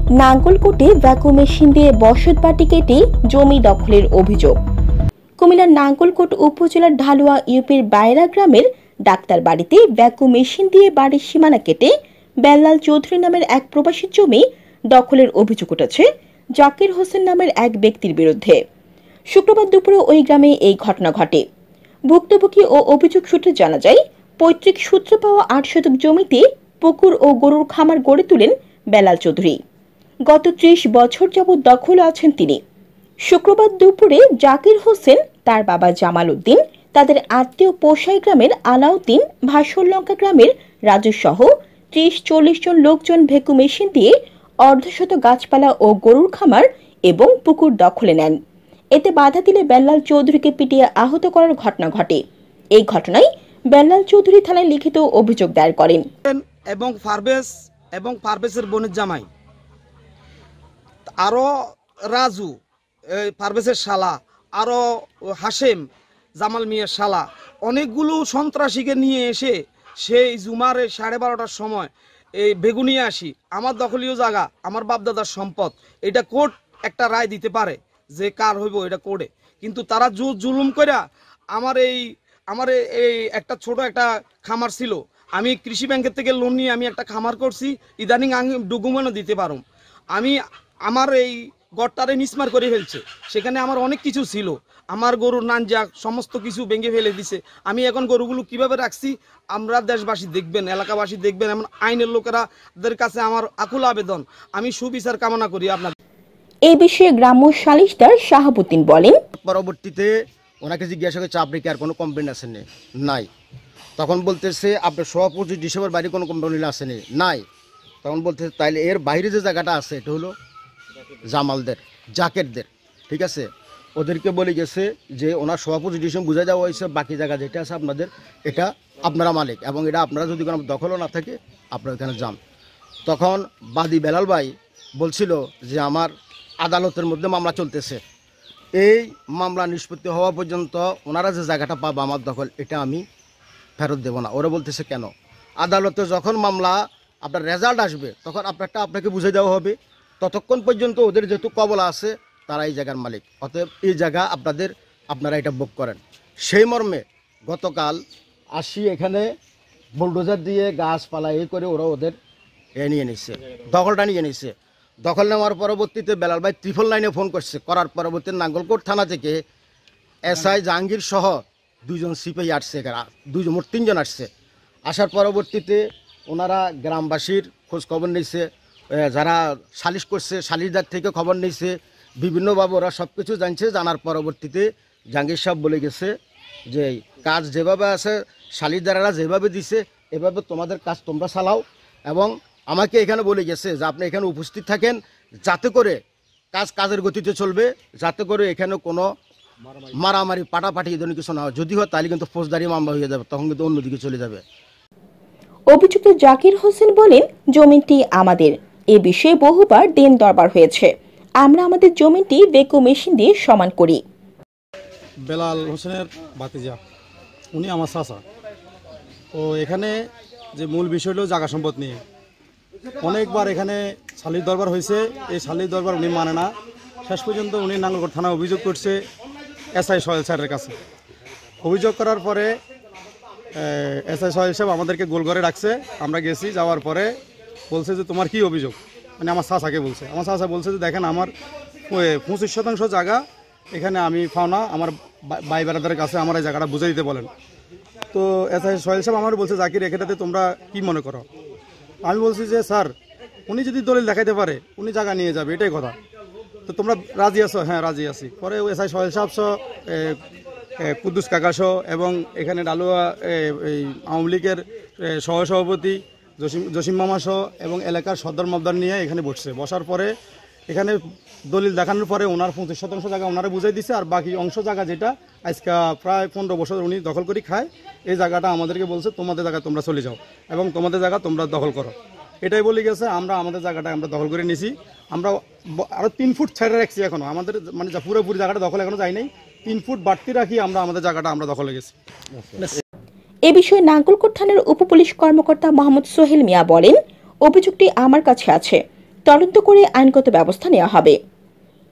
নাঙ্গলকোটে vacuum machine দিয়ে বসতবাড়ি কেটে জমি দখলের অভিযোগ। কুমিল্লার নাঙ্গলকোট উপজেলার ঢালুয়া ইউপির বাইরা গ্রামের ডাক্তার বাড়িতে ভ্যাকুম মেশিন দিয়ে বাড়ির সীমানা কেটে বেল্লাল চৌধুরী নামের এক প্রবাসীর জমি দখলের অভিযোগ উঠেছে জাকির হোসেন নামের এক ব্যক্তির বিরুদ্ধে। শুক্রবার দুপুরে ওই গ্রামে এই ঘটনা ঘটে। ভুক্তভোগী ও অভিযোগ সূত্রে জানা যায়, পৈতৃক সূত্রে পাওয়া ৮ শতক জমিতে পুকুর ও গরুর খামার গড়ে তোলেন বেল্লাল চৌধুরী। গত ৩০ বছর যাবৎ দখলে আছেন তিনি। শুক্রবার দুপুরে জাকির হোসেন, তার বাবা জামাল উদ্দিন, তাদের আত্মীয় পোশাই গ্রামের আলাউদ্দিন, ভাসরলঙ্কা গ্রামের রাজু সহ ৩০-৪০ জন লোকজন ভ্যাকুম মেশিন দিয়ে অর্ধশত গাছপালা ও গরুর খামার এবং পুকুর দখলে নেন। এতে বাধা দিলে বেল্লাল চৌধুরীকে পিটিয়ে আহত করার ঘটনা ঘটে। এই ঘটনায় বেল্লাল চৌধুরী থানায় লিখিত অভিযোগ দায়ের করেন এবং পারভেজের বোনের জামাই আরো রাজু, পারভেজের শালা, আরো হাশেম, জামাল মিয়ার শালা, অনেকগুলো সন্ত্রাসীকে নিয়ে এসে সেই জুমারে 12:30টার সময় এই বেগুনিয়া আসি আমার দখলীয় জায়গা, আমার বাপদাদার সম্পদ, এটা কোর্ট একটা রায় দিতে পারে যে কার হইব, এটা কোর্টে। কিন্তু তারা জুলুম কইরা আমার এই একটা ছোট একটা খামার ছিল, আমি কৃষি ব্যাংকের থেকে লোন নিয়ে আমি একটা খামার করছি, ইদানিং আমি ডকুমেন্টও দিতে পারুম। আমি আমার এই গড়টারে মিসমার করে ফেলছে, সেখানে আমার অনেক কিছু ছিল, আমার গরুর নানজা সমস্ত কিছু ভেঙে ফেলে দিছে। আমি এখন গরুগুলো কিভাবে রাখছি আমরা দেশবাসী দেখবেন, এলাকাবাসী দেখবেন, এমন আইনের লোকেরাদের কাছে আমার আকুল আবেদন, আমি সুবিচার কামনা করি আপনার। এই বিষয়ে গ্রাম্য সালিশদার শাহাবুদ্দিন বলেন, পরবর্তীতে ওনাকে জিজ্ঞাসা করছে আপনি কি আর কোনো কমপ্লেন আসেনি? নাই। তখন বলতেছে আপনার 25 ডিসেম্বর বাইরে কোনো কমপ্লেন আসেনি? নাই। তখন বলতেছে তাইলে এর বাইরে যে জায়গাটা আছে এটা হলো জামালদের, জাকেরদের, ঠিক আছে? ওদেরকে বলে গেছে যে ওনার 25 ডিসেম্বর বুঝাই দেওয়া হয়েছে বাকি জায়গা যেটা আছে আপনাদের, এটা আপনারা মালিক এবং এটা আপনারা যদি কোনো দখলও না থাকে আপনারা এখানে যান। তখন বাদী বেলাল ভাই বলছিল যে আমার আদালতের মধ্যে মামলা চলতেছে, এই মামলা নিষ্পত্তি হওয়া পর্যন্ত ওনারা যে জায়গাটা পাবে আমার দখল, এটা আমি ফেরত দেব না। ওরা বলতেছে কেন? আদালতে যখন মামলা আপনার রেজাল্ট আসবে তখন আপনাকে বুঝে দেওয়া হবে, ততক্ষণ পর্যন্ত ওদের যেহেতু কবলা আছে তারা এই জায়গার মালিক, অতএব এই জায়গা আপনারা এটা বুক করেন। সেই মর্মে গতকাল আসি এখানে বুলডোজার দিয়ে গাছপালা করে ওরা ওদের নিয়ে নিচ্ছে, দখলটা নিয়ে নিচ্ছে। দখল নেওয়ার পরবর্তীতে বেলাল ভাই 999 ফোন করছে, করার পরবর্তীতে নাঙ্গলকোট থানা থেকে এসআই জাহাঙ্গীর সহ 2 জন সিপাহী আসছে, মোট 3 জন আসছে। আসার পরবর্তীতে ওনারা গ্রামবাসীর খোঁজ খবর নিয়েছে, যারা সালিশ করছে সালিশদার থেকে খবর নিয়েছে, বিভিন্নভাবে ওরা সব কিছু জানছে। জানার পরবর্তীতে জাহাঙ্গীর সাহেব বলে গেছে যে কাজ যেভাবে আছে সালিশদারেরা যেভাবে দিছে এভাবে তোমাদের কাজ তোমরা চালাও, এবং আমাকে এখানে বলে গেছে যে আপনি এখানে উপস্থিত থাকেন যাতে করে কাজের গতিতে চলবে, যাতে করে এখানে কোনো মারামারি পাটাপাটি এই ধরনের কিছু না হয়। যদি হয় তাহলে কিন্তু ফৌজদারি মামলা হয়ে যাবে, তখন কিন্তু অন্যদিকে চলে যাবে। অভিযুক্ত জাকির হোসেন বলেন, জমিটি আমাদের, এ বিষয়ে বহুবার দেন দরবার হয়েছে, আমরা আমাদের জমিটি ভ্যাকুম মেশিন দিয়ে সমান করি। বেলাল হোসেনের ভাতিজা, উনি আমার চাচা। তো এখানে যে মূল বিষয় হলো জায়গা সম্পদ নিয়ে অনেকবার এখানে সালিশ দরবার হয়েছে, এই সালিশ দরবার উনি মানে না। শেষ পর্যন্ত উনি নাঙ্গলকোট থানায় অভিযোগ করছে এসআই সোহেল স্যারের কাছে। অভিযোগ করার পরে এসআই সোহেল সাহেব আমাদেরকে গোলঘরে রাখছে, আমরা গেছি, যাওয়ার পরে বলছে যে তোমার কি অভিযোগ, মানে আমার চাচাকে বলছে। আমার চাচা বলছে যে দেখেন আমার 25% জায়গা এখানে আমি পাও না, আমার ভাই বেড়াদারের কাছে আমার এই জায়গাটা বুঝে দিতে বলেন। তো এসআই সোহেল সাহেব আমার বলছে জাকির এখানটাতে তোমরা কি মনে করো? আমি বলছি যে স্যার উনি যদি দলিল দেখাইতে পারে উনি জায়গা নিয়ে যাবে, এটাই কথা। তো তোমরা রাজি আছো? হ্যাঁ রাজি আছি। পরে এসআই সোহেল সাহেব সহ কুদ্দুস কাকা সহ এবং এখানে ডালুয়া এই আওয়ামী লীগের সহসভাপতি জসিম মামা সহ এবং এলাকার সদর মবদার নিয়ে এখানে বসার পরে এখানে দলিল দেখানোর পরে ওনার 25% জায়গা ওনারা বুঝাই দিছে, আর বাকি অংশ জায়গা যেটা আজকে প্রায় 15 বছর উনি দখল করে খায়, এই জায়গাটা আমাদেরকে বলছে তোমাদের জায়গা তোমরা চলে যাও এবং তোমাদের জায়গা তোমরা দখল করো, এটাই বলে গেছে। আমরা আমাদের জায়গাটা আমরা দখল করে নিয়েছি, আমরা আরও 3 ফুট ছেড়ে রাখছি, এখনো আমাদের মানে পুরোপুরি জায়গাটা দখল এখনো যাই নাই, 3 ফুট বাড়তি রাখি আমরা আমাদের জায়গাটা আমরা দখলে গেছি। এ বিষয়ে নাঙ্গলকোট থানার উপপুলিশ কর্মকর্তা মোহাম্মদ সোহেল মিয়া বলেন, অভিযোগটি আমার কাছে আছে, তদন্ত করে আইনগত ব্যবস্থা নেওয়া হবে।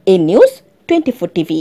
এই নিউজ 24 টিভি।